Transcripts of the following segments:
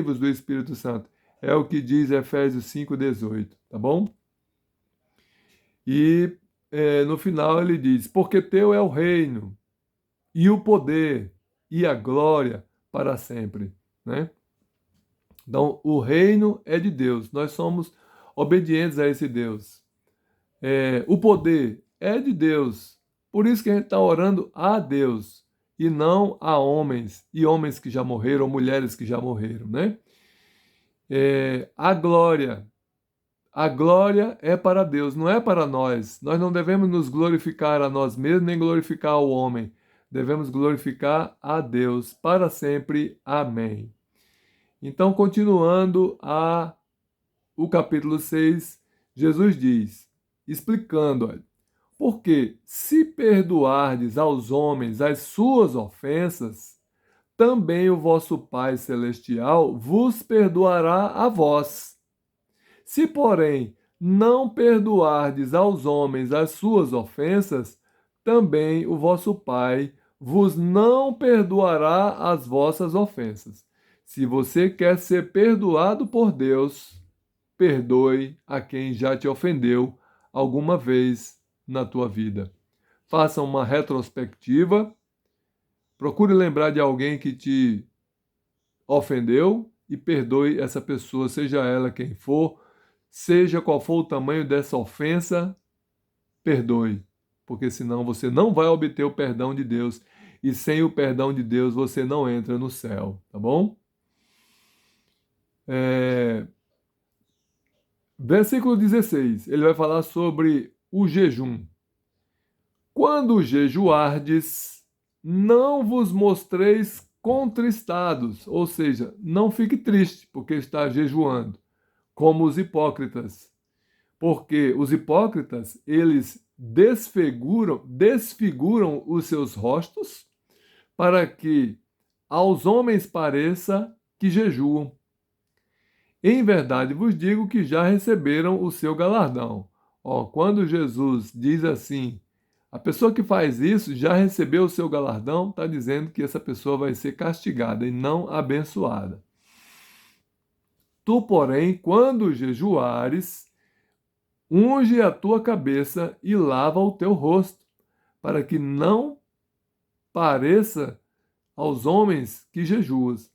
do Espírito Santo. É o que diz Efésios 5,18, tá bom? E no final ele diz: porque teu é o reino, e o poder, e a glória para sempre, né? Então, o reino é de Deus, nós somos obedientes a esse Deus. O poder é de Deus, por isso que a gente está orando a Deus, e não a homens, e homens que já morreram, ou mulheres que já morreram, né? A glória. A glória é para Deus, não é para nós. Nós não devemos nos glorificar a nós mesmos, nem glorificar o homem. Devemos glorificar a Deus para sempre. Amém. Então, continuando o capítulo 6, Jesus diz, explicando, olha, porque se perdoardes aos homens as suas ofensas, também o vosso Pai Celestial vos perdoará a vós. Se, porém, não perdoardes aos homens as suas ofensas, também o vosso Pai vos não perdoará as vossas ofensas. Se você quer ser perdoado por Deus, perdoe a quem já te ofendeu alguma vez na tua vida. Faça uma retrospectiva, procure lembrar de alguém que te ofendeu e perdoe essa pessoa, seja ela quem for. Seja qual for o tamanho dessa ofensa, perdoe, porque senão você não vai obter o perdão de Deus, e sem o perdão de Deus você não entra no céu, tá bom? Versículo 16, ele vai falar sobre o jejum. Quando jejuardes, não vos mostreis contristados, ou seja, não fique triste porque está jejuando, como os hipócritas. Porque os hipócritas, eles desfiguram os seus rostos para que aos homens pareça que jejuam. Em verdade vos digo que já receberam o seu galardão. Quando Jesus diz assim, a pessoa que faz isso já recebeu o seu galardão, está dizendo que essa pessoa vai ser castigada e não abençoada. Tu, porém, quando jejuares, unge a tua cabeça e lava o teu rosto, para que não pareça aos homens que jejuas,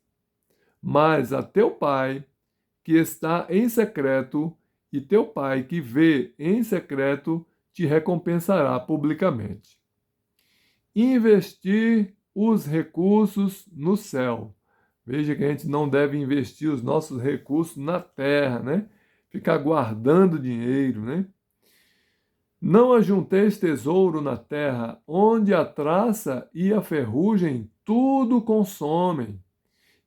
mas a teu Pai que está em secreto, e teu Pai que vê em secreto te recompensará publicamente. Investir os recursos no céu. Veja que a gente não deve investir os nossos recursos na terra, né? Ficar guardando dinheiro, né? Não ajunteis tesouro na terra, onde a traça e a ferrugem tudo consomem,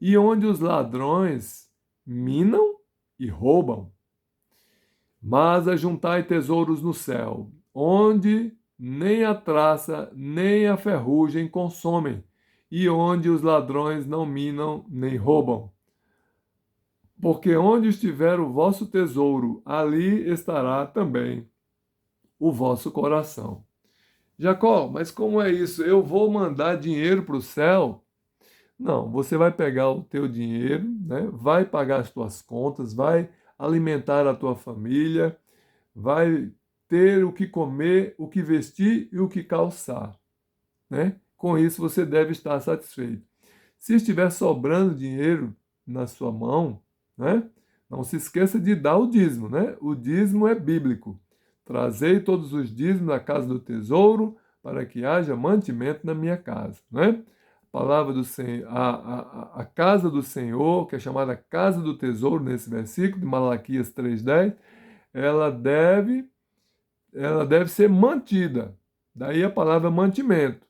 e onde os ladrões minam e roubam. Mas ajuntai tesouros no céu, onde nem a traça nem a ferrugem consomem, e onde os ladrões não minam nem roubam. Porque onde estiver o vosso tesouro, ali estará também o vosso coração. Jacó, mas como é isso? Eu vou mandar dinheiro para o céu? Não, você vai pegar o teu dinheiro, né? Vai pagar as tuas contas, vai alimentar a tua família, vai ter o que comer, o que vestir e o que calçar, né? Com isso você deve estar satisfeito. Se estiver sobrando dinheiro na sua mão, né? Não se esqueça de dar o dízimo, né? O dízimo é bíblico. Trazei todos os dízimos da casa do tesouro, para que haja mantimento na minha casa, né? A palavra do Senhor, a casa do Senhor, que é chamada casa do tesouro nesse versículo de Malaquias 3:10, ela deve, ela deve ser mantida. Daí a palavra mantimento.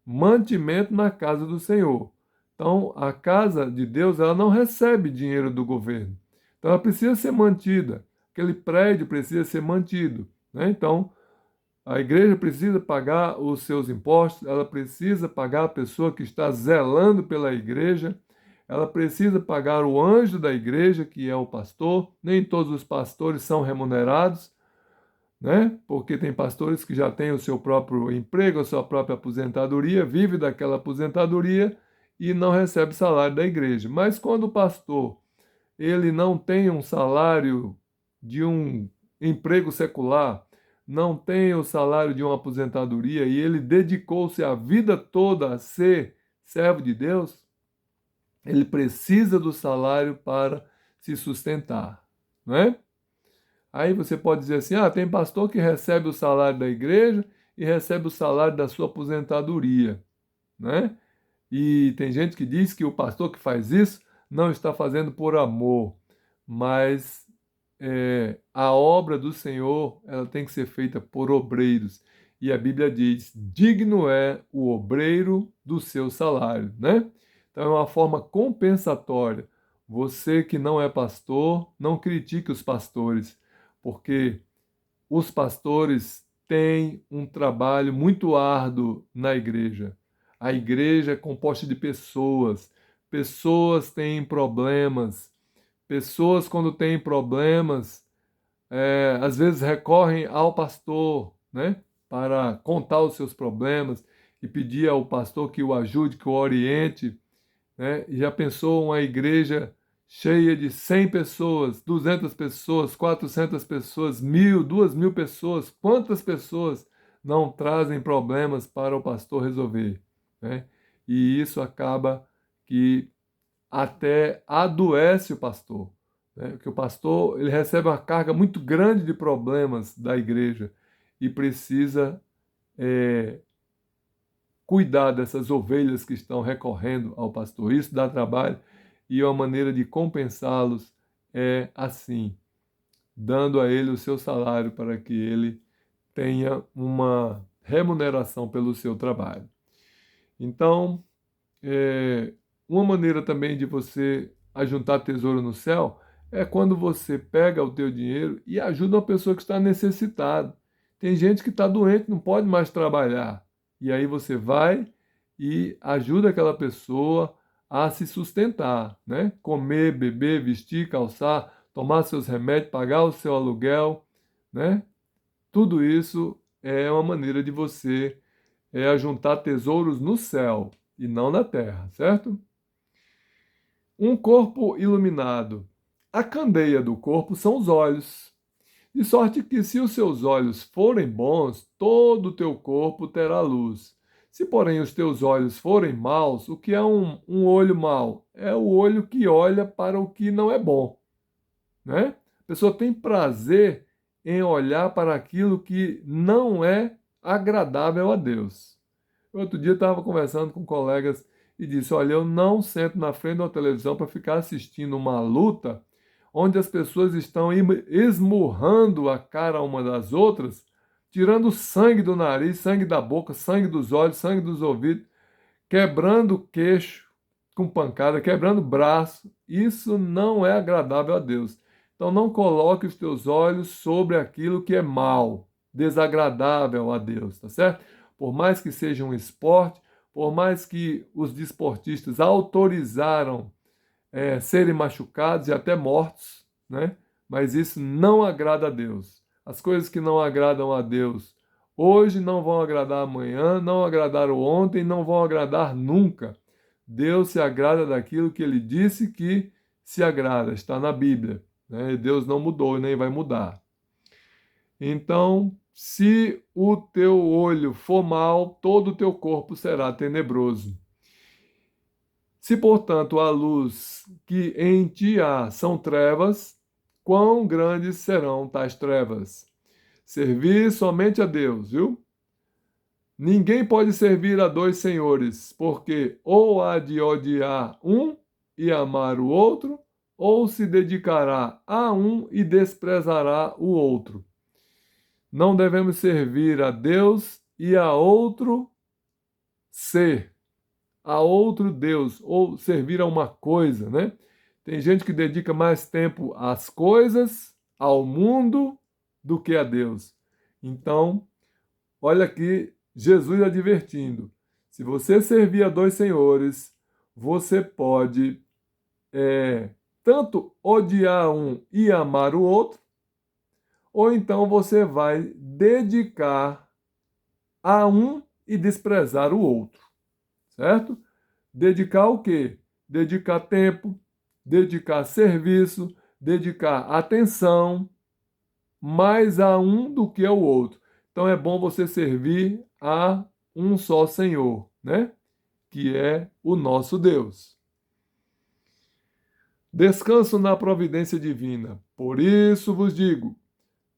Mantimento na casa do Senhor. Então, a casa de Deus, ela não recebe dinheiro do governo. Então, ela precisa ser mantida. Aquele prédio precisa ser mantido, né? Então, a igreja precisa pagar os seus impostos, ela precisa pagar a pessoa que está zelando pela igreja, ela precisa pagar o anjo da igreja, que é o pastor. Nem todos os pastores são remunerados, né? Porque tem pastores que já têm o seu próprio emprego, a sua própria aposentadoria, vive daquela aposentadoria e não recebe salário da igreja. Mas quando o pastor ele não tem um salário de um emprego secular, não tem o salário de uma aposentadoria e ele dedicou-se a vida toda a ser servo de Deus, ele precisa do salário para se sustentar, não é? Aí você pode dizer assim: ah, tem pastor que recebe o salário da igreja e recebe o salário da sua aposentadoria, né? E tem gente que diz que o pastor que faz isso não está fazendo por amor, mas a obra do Senhor ela tem que ser feita por obreiros. E a Bíblia diz: digno é o obreiro do seu salário, né? Então é uma forma compensatória. Você que não é pastor, não critique os pastores, porque os pastores têm um trabalho muito árduo na igreja. A igreja é composta de pessoas. Pessoas têm problemas. Pessoas, quando têm problemas, às vezes recorrem ao pastor, né, para contar os seus problemas e pedir ao pastor que o ajude, que o oriente, né? E já pensou uma igreja cheia de 100 pessoas, 200 pessoas, 400 pessoas, 1.000, 2.000 pessoas? Quantas pessoas não trazem problemas para o pastor resolver, né? E isso acaba que até adoece o pastor, né? Porque o pastor ele recebe uma carga muito grande de problemas da igreja e precisa é, cuidar dessas ovelhas que estão recorrendo ao pastor. Isso dá trabalho e uma maneira de compensá-los é assim, dando a ele o seu salário para que ele tenha uma remuneração pelo seu trabalho. Então, uma maneira também de você ajuntar tesouro no céu é quando você pega o teu dinheiro e ajuda uma pessoa que está necessitada. Tem gente que está doente, não pode mais trabalhar. E aí você vai e ajuda aquela pessoa a se sustentar, né? Comer, beber, vestir, calçar, tomar seus remédios, pagar o seu aluguel, né? Tudo isso é uma maneira de você ajuntar tesouros no céu e não na terra, certo? Um corpo iluminado. A candeia do corpo são os olhos. De sorte que, se os seus olhos forem bons, todo o teu corpo terá luz. Se, porém, os teus olhos forem maus, o que é um olho mau? É o olho que olha para o que não é bom, né? A pessoa tem prazer em olhar para aquilo que não é agradável a Deus. Outro dia eu estava conversando com colegas e disse: olha, eu não sento na frente de uma televisão para ficar assistindo uma luta onde as pessoas estão esmurrando a cara uma das outras, tirando sangue do nariz, sangue da boca, sangue dos olhos, sangue dos ouvidos, quebrando o queixo com pancada, quebrando o braço. Isso não é agradável a Deus. Então não coloque os teus olhos sobre aquilo que é mal, desagradável a Deus, tá certo? Por mais que seja um esporte, por mais que os desportistas autorizaram serem machucados e até mortos, né? Mas isso não agrada a Deus. As coisas que não agradam a Deus hoje não vão agradar amanhã, não agradaram ontem, não vão agradar nunca. Deus se agrada daquilo que ele disse que se agrada, está na Bíblia, né? Deus não mudou e nem vai mudar. Então, se o teu olho for mau, todo o teu corpo será tenebroso. Se, portanto, a luz que em ti há são trevas, quão grandes serão tais trevas? Servir somente a Deus, viu? Ninguém pode servir a dois senhores, porque ou há de odiar um e amar o outro, ou se dedicará a um e desprezará o outro. Não devemos servir a Deus e a outro ser, a outro Deus, ou servir a uma coisa, né? Tem gente que dedica mais tempo às coisas, ao mundo, do que a Deus. Então, olha aqui Jesus advertindo: se você servir a dois senhores, você pode tanto odiar um e amar o outro, ou então você vai dedicar a um e desprezar o outro, certo? Dedicar o quê? Dedicar tempo, dedicar serviço, dedicar atenção, mais a um do que ao outro. Então é bom você servir a um só Senhor, né? Que é o nosso Deus. Descanso na providência divina. Por isso vos digo: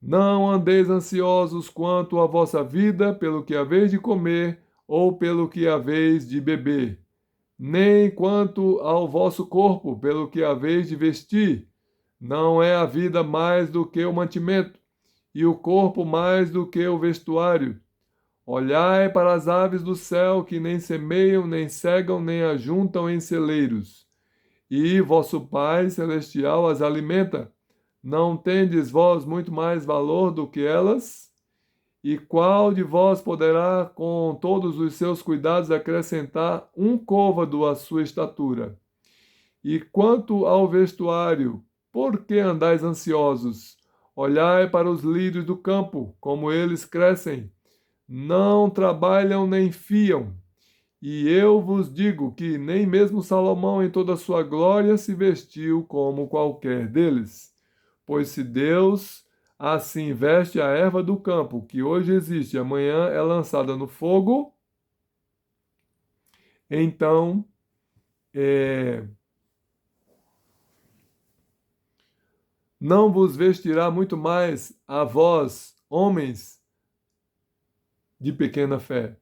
não andeis ansiosos quanto à vossa vida, pelo que haveis de comer ou pelo que haveis de beber, nem quanto ao vosso corpo, pelo que haveis de vestir. Não é a vida mais do que o mantimento, e o corpo mais do que o vestuário. Olhai para as aves do céu, que nem semeiam, nem cegam, nem ajuntam em celeiros, e vosso Pai celestial as alimenta. Não tendes vós muito mais valor do que elas? E qual de vós poderá, com todos os seus cuidados, acrescentar um côvado à sua estatura? E quanto ao vestuário, por que andais ansiosos? Olhai para os lírios do campo, como eles crescem. Não trabalham nem fiam. E eu vos digo que nem mesmo Salomão, em toda a sua glória, se vestiu como qualquer deles. Pois se Deus assim veste a erva do campo, que hoje existe e amanhã é lançada no fogo, então não vos vestirá muito mais a vós, homens de pequena fé,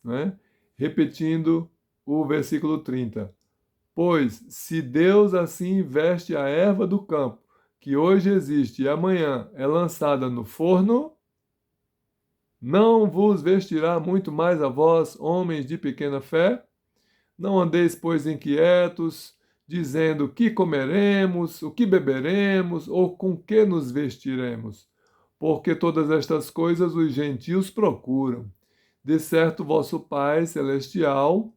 né? Repetindo o versículo 30. Pois se Deus assim veste a erva do campo, que hoje existe e amanhã é lançada no forno, não vos vestirá muito mais a vós, homens de pequena fé? Não andeis, pois, inquietos, dizendo: que comeremos, o que beberemos, ou com que nos vestiremos? Porque todas estas coisas os gentios procuram. De certo, vosso Pai Celestial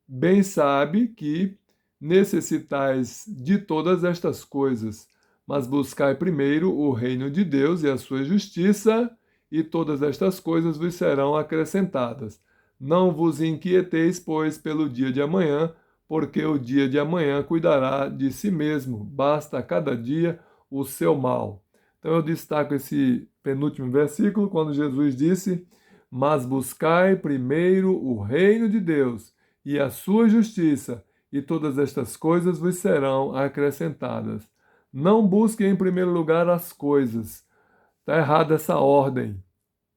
bem sabe que necessitais de todas estas coisas, mas buscai primeiro o reino de Deus e a sua justiça, e todas estas coisas vos serão acrescentadas. Não vos inquieteis, pois, pelo dia de amanhã, porque o dia de amanhã cuidará de si mesmo. Basta a cada dia o seu mal. Então eu destaco esse penúltimo versículo, quando Jesus disse: mas buscai primeiro o reino de Deus e a sua justiça, e todas estas coisas vos serão acrescentadas. Não busque em primeiro lugar as coisas. Está errada essa ordem.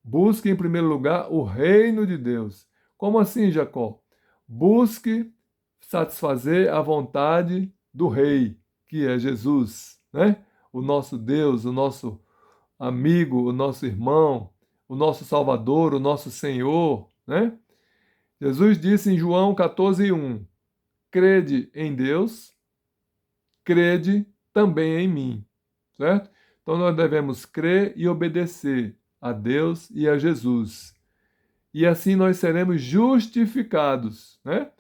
Busque em primeiro lugar o reino de Deus. Como assim, Jacó? Busque satisfazer a vontade do rei, que é Jesus, né? O nosso Deus, o nosso amigo, o nosso irmão, o nosso Salvador, o nosso Senhor, né? Jesus disse em João 14:1: crede em Deus, crede também em mim, certo? Então nós devemos crer e obedecer a Deus e a Jesus. E assim nós seremos justificados, né?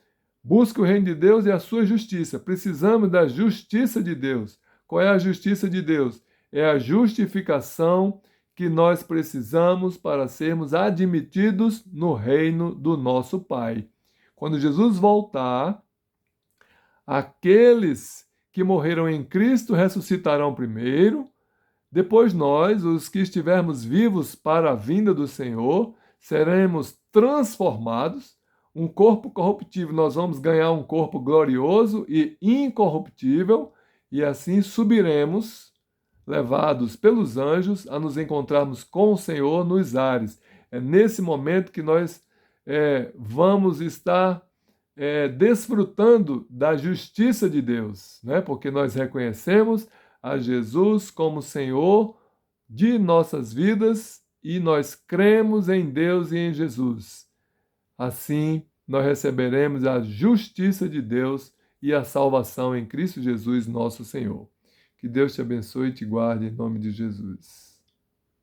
Busque o reino de Deus e a sua justiça. Precisamos da justiça de Deus. Qual é a justiça de Deus? É a justificação que nós precisamos para sermos admitidos no reino do nosso Pai. Quando Jesus voltar, aqueles que morreram em Cristo ressuscitarão primeiro, depois nós, os que estivermos vivos para a vinda do Senhor, seremos transformados. Um corpo corruptível, nós vamos ganhar um corpo glorioso e incorruptível, e assim subiremos, levados pelos anjos, a nos encontrarmos com o Senhor nos ares. É nesse momento que nós vamos estar desfrutando da justiça de Deus, né? Porque nós reconhecemos a Jesus como Senhor de nossas vidas e nós cremos em Deus e em Jesus. Assim, nós receberemos a justiça de Deus e a salvação em Cristo Jesus, nosso Senhor. Que Deus te abençoe e te guarde em nome de Jesus.